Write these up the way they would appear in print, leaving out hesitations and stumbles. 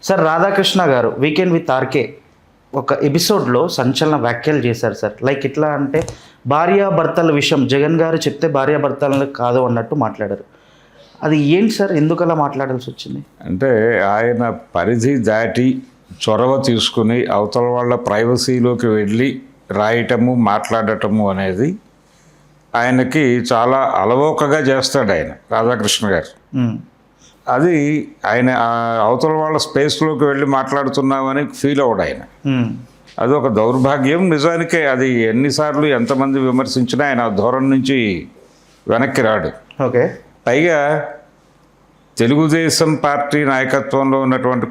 Sir Radhakrishna గారు weekend with RK ఒక ఎపిసోడ్లో సంచలన వ్యాఖ్యలు చేశారు సార్. లైక్ ఎట్లా అంటే భార్యాభర్తల విషయం జగన్ గారు చెప్తే భార్యాభర్తలకు కాదు అన్నట్టు మాట్లాడారు. అది ఏంటి సార్, ఎందుకు అలా మాట్లాడాల్సి వచ్చింది? అంటే ఆయన పరిధి దాటి చొరవ తీసుకుని అవతల వాళ్ళ ప్రైవసీలోకి వెళ్ళి రాయటము మాట్లాడటము అనేది ఆయనకి చాలా అలవోకగా చేస్తాడు ఆయన రాధాకృష్ణ గారు. అది ఆయన అవతల వాళ్ళ స్పేస్లోకి వెళ్ళి మాట్లాడుతున్నామని ఫీల్ అవ్వడు ఆయన. అది ఒక దౌర్భాగ్యం. నిజానికే అది ఎన్నిసార్లు ఎంతమంది విమర్శించినా ఆయన ఆ ధోరణి నుంచి వెనక్కి రాడు. ఓకే. పైగా తెలుగుదేశం పార్టీ నాయకత్వంలో ఉన్నటువంటి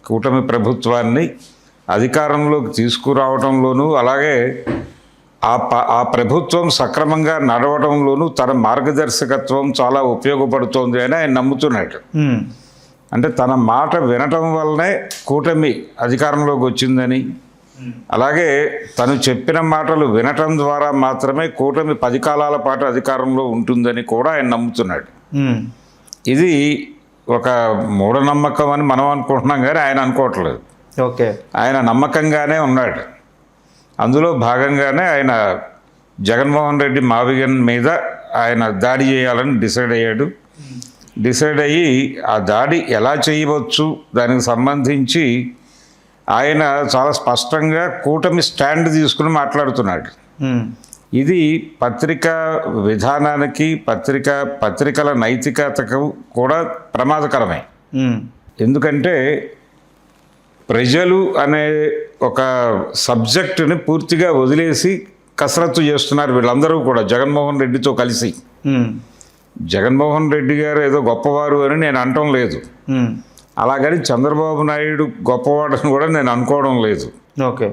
కూటమి ప్రభుత్వాన్ని అధికారంలోకి తీసుకురావడంలోనూ అలాగే ఆ ప్రభుత్వం సక్రమంగా నడవడంలోనూ తన మార్గదర్శకత్వం చాలా ఉపయోగపడుతోంది అని ఆయన నమ్ముతున్నాడు. అంటే తన మాట వినటం వల్లనే కూటమి అధికారంలోకి వచ్చిందని, అలాగే తను చెప్పిన మాటలు వినటం ద్వారా మాత్రమే కూటమి 10 కాలాల పాటు అధికారంలో ఉంటుందని కూడా ఆయన నమ్ముతున్నాడు. ఇది ఒక మూఢనమ్మకం అని మనం అనుకుంటున్నాం కానీ ఆయన అనుకోవట్లేదు. ఓకే. ఆయన నమ్మకంగానే ఉన్నాడు. అందులో భాగంగానే ఆయన జగన్మోహన్ రెడ్డి మావిగన్ మీద ఆయన దాడి చేయాలని డిసైడ్ అయ్యి ఆ దాడి ఎలా చేయవచ్చు దానికి సంబంధించి ఆయన చాలా స్పష్టంగా కూటమి స్టాండ్ తీసుకుని మాట్లాడుతున్నాడు. ఇది పత్రికా విధానానికి పత్రికల నైతికతకు కూడా ప్రమాదకరమే. ఎందుకంటే ప్రజలు అనే ఒక సబ్జెక్టుని పూర్తిగా వదిలేసి కసరత్తు చేస్తున్నారు వీళ్ళందరూ కూడా జగన్మోహన్ రెడ్డితో కలిసి. జగన్మోహన్ రెడ్డి గారు ఏదో గొప్పవారు అని నేను అనటం లేదు, అలాగని చంద్రబాబు నాయుడు గొప్పవాడని కూడా నేను అనుకోవడం లేదు. ఓకే.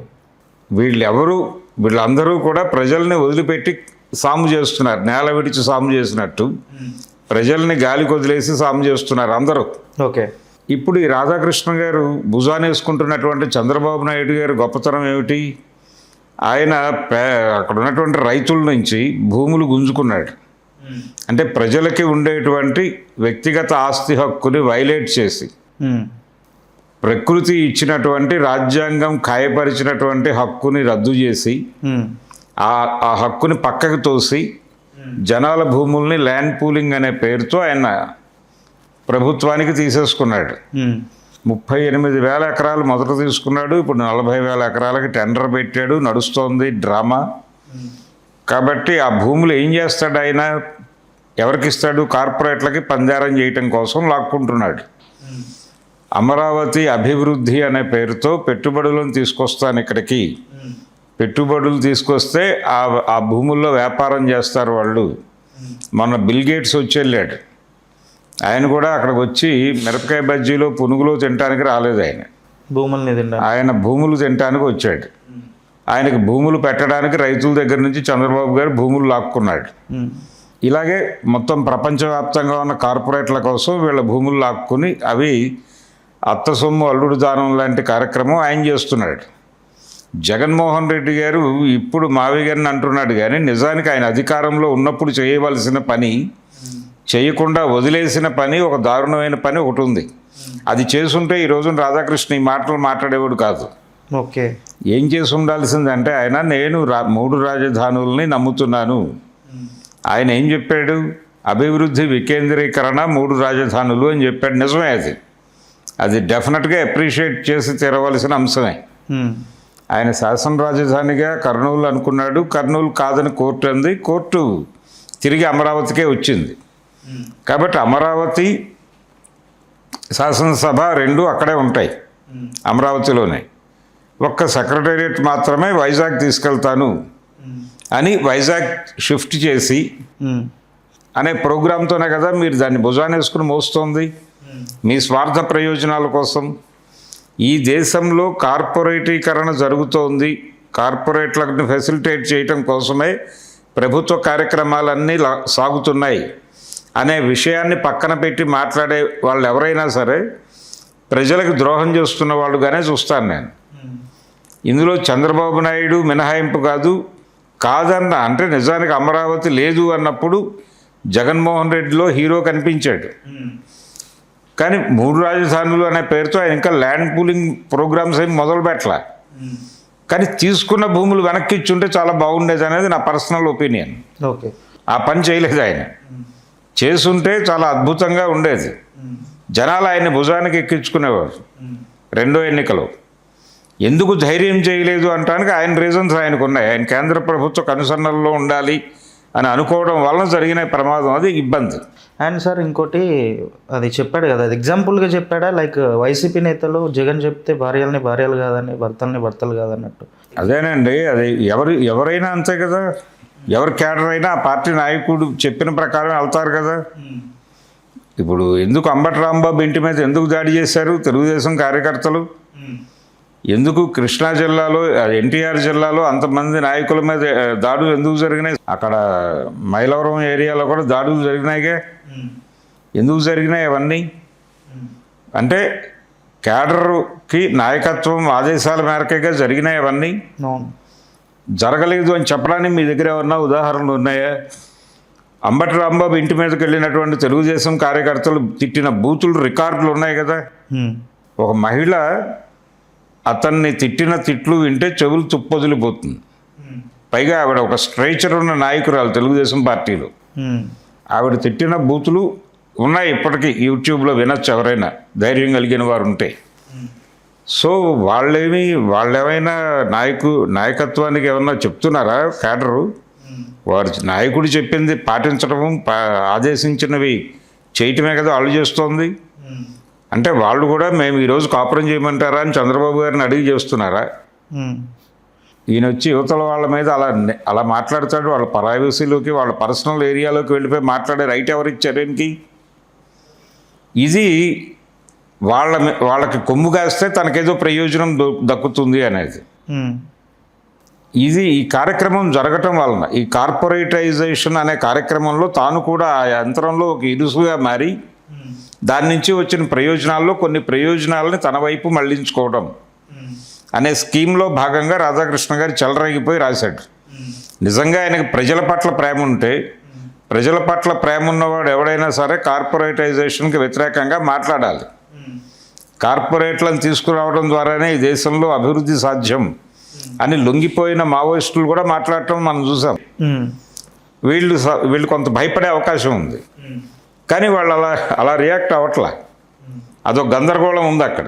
వీళ్ళందరూ కూడా ప్రజల్ని వదిలిపెట్టి సాము చేస్తున్నారు. నేల విడిచి సాము చేసినట్టు ప్రజల్ని గాలికి వదిలేసి సాము చేస్తున్నారు అందరూ. ఓకే. ఇప్పుడు ఈ రాధాకృష్ణ గారు భుజానేసుకుంటున్నటువంటి చంద్రబాబు నాయుడు గారు గొప్పతనం ఏమిటి? ఆయన అక్కడ ఉన్నటువంటి రైతుల నుంచి భూములు గుంజుకున్నాడు. అంటే ప్రజలకి ఉండేటువంటి వ్యక్తిగత ఆస్తి హక్కుని వైలేట్ చేసి ప్రకృతి ఇచ్చినటువంటి రాజ్యాంగం ఖాయపరిచినటువంటి హక్కుని రద్దు చేసి ఆ హక్కుని పక్కకు తోసి జనాల భూముల్ని ల్యాండ్ పూలింగ్ అనే పేరుతో ఆయన ప్రభుత్వానికి తీసేసుకున్నాడు. 38,000 ఎకరాలు మొదట తీసుకున్నాడు. ఇప్పుడు 40,000 ఎకరాలకి టెండర్ పెట్టాడు. నడుస్తోంది డ్రామా. కాబట్టి ఆ భూములు ఏం చేస్తాడు ఆయన? ఎవరికి ఇస్తాడు? కార్పొరేట్లకి పంజారం చేయటం కోసం లాక్కుంటున్నాడు. అమరావతి అభివృద్ధి అనే పేరుతో పెట్టుబడులను తీసుకొస్తాను ఇక్కడికి. పెట్టుబడులు తీసుకొస్తే ఆ భూముల్లో వ్యాపారం చేస్తారు వాళ్ళు. మొన్న బిల్ గేట్స్ వచ్చి వెళ్ళాడు. ఆయన కూడా అక్కడికి వచ్చి మిరపకాయ బజ్జీలో పునుగులో తినడానికి రాలేదు. ఆయన భూములు తినడానికి వచ్చాడు. ఆయనకు భూములు పెట్టడానికి రైతుల దగ్గర నుంచి చంద్రబాబు గారు భూములు లాక్కున్నాడు. ఇలాగే మొత్తం ప్రపంచవ్యాప్తంగా ఉన్న కార్పొరేట్ల కోసం వీళ్ళ భూములు లాక్కుని అవి అత్త సొమ్ము అల్లుడు దానం లాంటి కార్యక్రమం ఆయన చేస్తున్నాడు. జగన్మోహన్ రెడ్డి గారు ఇప్పుడు మావిగన్ అంటున్నాడు కానీ నిజానికి ఆయన అధికారంలో ఉన్నప్పుడు చేయవలసిన పని చేయకుండా వదిలేసిన పని, ఒక దారుణమైన పని ఒకటి ఉంది. అది చేసుంటే ఈ రోజున రాధాకృష్ణ ఈ మాటలు మాట్లాడేవాడు కాదు. ఓకే. ఏం చేసి ఉండాల్సిందంటే ఆయన నేను 3 రాజధానుల్ని నమ్ముతున్నాను. ఆయన ఏం చెప్పాడు? అభివృద్ధి వికేంద్రీకరణ 3 రాజధానులు అని చెప్పాడు. నిజమే. అది డెఫినెట్గా అప్రిషియేట్ చేసి తీరవలసిన అంశమే. ఆయన శాసన రాజధానిగా కర్నూలు అనుకున్నాడు. కర్నూలు కాదని కోర్టు అంది. కోర్టు తిరిగి అమరావతికే వచ్చింది. కాబట్టి అమరావతి శాసనసభ 2 అక్కడే ఉంటాయి, అమరావతిలోనే. ఒక్క సెక్రటేరియట్ మాత్రమే వైజాగ్ తీసుకెళ్తాను అని వైజాగ్ షిఫ్ట్ చేసి అనే ప్రోగ్రాంతోనే కదా మీరు దాన్ని భుజానేసుకుని మోస్తోంది మీ స్వార్థ ప్రయోజనాల కోసం. ఈ దేశంలో కార్పొరేటీకరణ జరుగుతోంది. కార్పొరేట్లను ఫెసిలిటేట్ చేయటం కోసమే ప్రభుత్వ కార్యక్రమాలన్నీ సాగుతున్నాయి అనే విషయాన్ని పక్కన పెట్టి మాట్లాడే వాళ్ళు ఎవరైనా సరే ప్రజలకు ద్రోహం చేస్తున్న వాళ్ళుగానే చూస్తాను నేను. ఇందులో చంద్రబాబు నాయుడు మినహాయింపు కాదన్న అంటే నిజానికి అమరావతి లేదు అన్నప్పుడు జగన్మోహన్ రెడ్డిలో హీరో కనిపించాడు. కానీ 3 రాజధానులు అనే పేరుతో ఆయన ఇంకా ల్యాండ్ పూలింగ్ ప్రోగ్రామ్స్ ఏమి మొదలు పెట్టలే. కానీ తీసుకున్న భూములు వెనక్కి ఇచ్చుంటే చాలా బాగుండేది అనేది నా పర్సనల్ ఒపీనియన్. ఓకే. ఆ పని చేయలేదు ఆయన. చేసుంటే చాలా అద్భుతంగా ఉండేది. జనాలు ఆయన్ని భుజానికి ఎక్కించుకునేవారు. రెండో ఎన్నికలో ఎందుకు ధైర్యం చేయలేదు అంటానికి ఆయన రీజన్స్ ఆయనకు ఉన్నాయి. ఆయన కేంద్ర ప్రభుత్వ కనుసన్నల్లో ఉండాలి అని అనుకోవడం వలన జరిగిన ప్రమాదం, అది ఇబ్బంది. అండ్ సార్ ఇంకోటి అది చెప్పాడు కదా, అది ఎగ్జాంపుల్గా చెప్పాడా, లైక్ వైసీపీ నేతలు జగన్ చెప్తే భార్యల్ని భార్యలు కాదని, భర్తల్ని భర్తలు కాదన్నట్టు. అదేనండి, అది ఎవరైనా అంతే కదా. ఎవరి క్యాడర్ అయినా ఆ పార్టీ నాయకుడు చెప్పిన ప్రకారం వెళ్తారు కదా. ఇప్పుడు ఎందుకు అంబటి రాంబాబు ఇంటి మీద ఎందుకు దాడి చేశారు తెలుగుదేశం కార్యకర్తలు? ఎందుకు కృష్ణా జిల్లాలో, ఎన్టీఆర్ జిల్లాలో అంతమంది నాయకుల మీద దాడులు ఎందుకు జరిగినాయి? అక్కడ మైలవరం ఏరియాలో కూడా దాడులు జరిగినాయిగా. ఎందుకు జరిగినాయి అవన్నీ? అంటే క్యాడర్కి నాయకత్వం ఆదేశాల మేరకేగా జరిగినాయి అవన్నీ. జరగలేదు అని చెప్పడానికి మీ దగ్గర ఏమన్నా ఉదాహరణలు ఉన్నాయా? అంబటి రాంబాబు ఇంటి మీదకి వెళ్ళినటువంటి తెలుగుదేశం కార్యకర్తలు తిట్టిన బూతులు రికార్డులు ఉన్నాయి కదా. ఒక మహిళ అతన్ని తిట్టిన తిట్లు వింటే చెవులు తుప్పొదిలిపోతుంది. పైగా ఆవిడ ఒక స్ట్రైచర్ ఉన్న నాయకురాలు తెలుగుదేశం పార్టీలో. ఆవిడ తిట్టిన బూతులు ఉన్నాయి, ఇప్పటికీ యూట్యూబ్లో వినొచ్చు ఎవరైనా ధైర్యం కలిగిన వారు ఉంటే. సో వాళ్ళేమైనా నాయకత్వానికి ఏమన్నా చెప్తున్నారా? క్యాడరు వారు నాయకుడు చెప్పింది పాటించడం, ఆదేశించినవి చేయటమే కదా వాళ్ళు చేస్తోంది. అంటే వాళ్ళు కూడా మేము ఈరోజు కాపురం చేయమంటారా అని చంద్రబాబు గారిని అడిగి చేస్తున్నారా? ఈయన వచ్చి యువతల వాళ్ళ మీద అలా మాట్లాడతాడు. వాళ్ళ ప్రైవసీలోకి, వాళ్ళ పర్సనల్ ఏరియాలోకి వెళ్ళిపోయి మాట్లాడే రైట్ ఎవరిచ్చారు ఈయనకి? ఇది వాళ్ళకి కొమ్ము కాస్తే తనకేదో ప్రయోజనం దక్కుతుంది అనేది. ఈ కార్యక్రమం జరగటం వలన, ఈ కార్పొరేటైజేషన్ అనే కార్యక్రమంలో తాను కూడా ఆ యంత్రంలో ఒక ఇరుసుగా మారి దాని నుంచి వచ్చిన ప్రయోజనాల్లో కొన్ని ప్రయోజనాలని తన వైపు మళ్లించుకోవడం అనే స్కీమ్లో భాగంగా రాధాకృష్ణ గారు చెలరేగిపోయి రాశాడు. నిజంగా ఆయనకు ప్రజల పట్ల ప్రేమ ఉంటే, ప్రజల పట్ల ప్రేమ ఉన్నవాడు ఎవడైనా సరే కార్పొరేటైజేషన్కి వ్యతిరేకంగా మాట్లాడాలి. కార్పొరేట్లను తీసుకురావడం ద్వారానే ఈ దేశంలో అభివృద్ధి సాధ్యం అని లొంగిపోయిన మావోయిస్టులు కూడా మాట్లాడటం మనం చూసాం. వీళ్ళు కొంత భయపడే అవకాశం ఉంది. కానీ వాళ్ళు అలా రియాక్ట్ అవ్వట్లా. అదొక గందరగోళం ఉంది అక్కడ.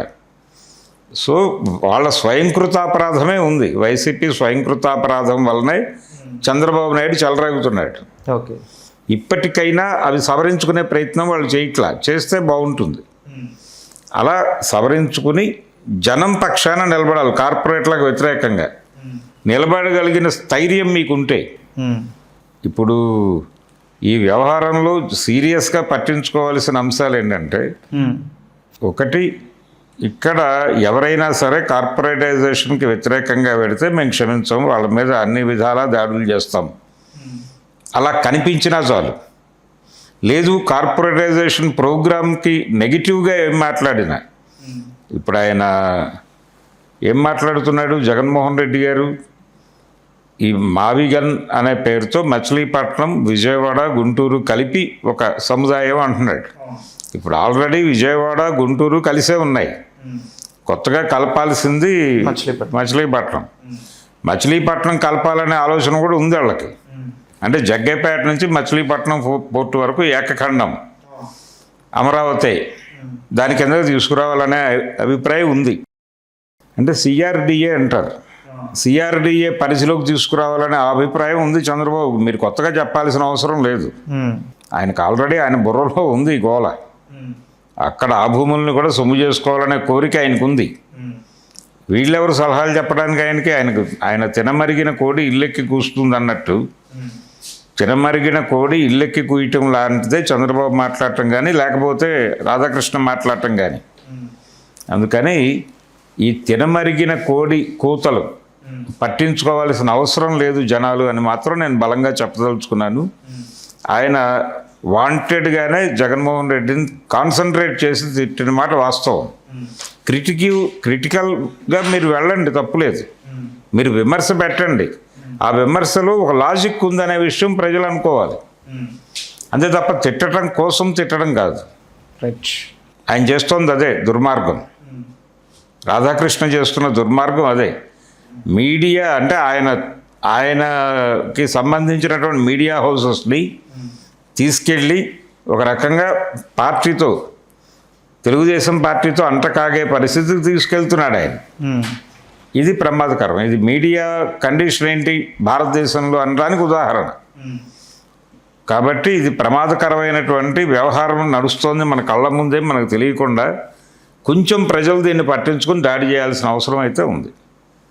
సో వాళ్ళ స్వయంకృతాపరాధమే ఉంది. వైసీపీ స్వయంకృతాపరాధం వల్లనే చంద్రబాబు నాయుడు చెలరేగుతున్నాడు. ఓకే. ఇప్పటికైనా అవి సవరించుకునే ప్రయత్నం వాళ్ళు చేయట్లా. చేస్తే బాగుంటుంది. అలా సవరించుకుని జనం పక్షాన నిలబడాలి. కార్పొరేట్లకు వ్యతిరేకంగా నిలబడగలిగిన స్థైర్యం మీకుంటే. ఇప్పుడు ఈ వ్యవహారంలో సీరియస్గా పట్టించుకోవాల్సిన అంశాలు ఏంటంటే, ఒకటి, ఇక్కడ ఎవరైనా సరే కార్పొరేటైజేషన్కి వ్యతిరేకంగా పెడితే మేము క్షమించాం, వాళ్ళ మీద అన్ని విధాలా దాడులు చేస్తాం అలా కనిపించినా చాలు. లేదు కార్పొరేటైజేషన్ ప్రోగ్రామ్కి నెగిటివ్గా ఏం మాట్లాడినా, ఇప్పుడు ఆయన ఏం మాట్లాడుతున్నాడు జగన్మోహన్ రెడ్డి గారు, ఈ మావిగన్ అనే పేరుతో మచిలీపట్నం, విజయవాడ, గుంటూరు కలిపి ఒక సముదాయం అంటున్నాడు. ఇప్పుడు ఆల్రెడీ విజయవాడ, గుంటూరు కలిసే ఉన్నాయి. కొత్తగా కలపాల్సింది మచిలీపట్నం. మచిలీపట్నం కలపాలనే ఆలోచన కూడా ఉంది వాళ్ళకి. అంటే జగ్గేపేట నుంచి మచిలీపట్నం పోర్టు వరకు ఏకఖండం అమరావతి దాని కింద తీసుకురావాలనే అభిప్రాయం ఉంది. అంటే సిఆర్డిఏ అంటారు. సిఆర్డిఏ పరిధిలోకి తీసుకురావాలనే అభిప్రాయం ఉంది చంద్రబాబు. మీరు కొత్తగా చెప్పాల్సిన అవసరం లేదు. ఆయనకు ఆల్రెడీ ఆయన బుర్రలో ఉంది గోల. అక్కడ ఆ భూముల్ని కూడా సొమ్ము చేసుకోవాలనే కోరిక ఆయనకు ఉంది. వీళ్ళెవరు సలహాలు చెప్పడానికి ఆయన తినమరిగిన కోడి ఇల్లెక్కి కూస్తుంది అన్నట్టు, తినమరిగిన కోడి ఇల్లెక్కి కూయటం లాంటిదే చంద్రబాబు మాట్లాడటం కానీ, లేకపోతే రాధాకృష్ణ మాట్లాడటం కానీ. అందుకని ఈ తినమరిగిన కోడి కూతలు పట్టించుకోవాల్సిన అవసరం లేదు జనాలు అని మాత్రం నేను బలంగా చెప్పదలుచుకున్నాను. ఆయన వాంటెడ్గానే జగన్మోహన్ రెడ్డిని కాన్సన్ట్రేట్ చేసి తిట్టిన మాట వాస్తవం. క్రిటికల్గా మీరు వెళ్ళండి, తప్పులేదు. మీరు విమర్శ పెట్టండి. ఆ విమర్శలో ఒక లాజిక్ ఉందనే విషయం ప్రజలు అనుకోవాలి. అంతే తప్ప తిట్టడం కోసం తిట్టడం కాదు. రైట్. ఆయన చేస్తోంది అదే దుర్మార్గం. రాధాకృష్ణ చేస్తున్న దుర్మార్గం అదే. మీడియా అంటే ఆయనకి సంబంధించినటువంటి మీడియా హౌసెస్ని తీసుకెళ్ళి ఒక రకంగా పార్టీతో, తెలుగుదేశం పార్టీతో అంటకాగే పరిస్థితికి తీసుకెళ్తున్నాడు ఆయన. ఇది ప్రమాదకరం. ఇది మీడియా కండిషన్ ఏంటి భారతదేశంలో అనడానికి ఉదాహరణ. కాబట్టి ఇది ప్రమాదకరమైనటువంటి వ్యవహారం నడుస్తోంది మన కళ్ళ ముందే, మనకు తెలియకుండా. కొంచెం ప్రజలు దీన్ని పట్టించుకొని దాడి చేయాల్సిన అవసరం అయితే ఉంది.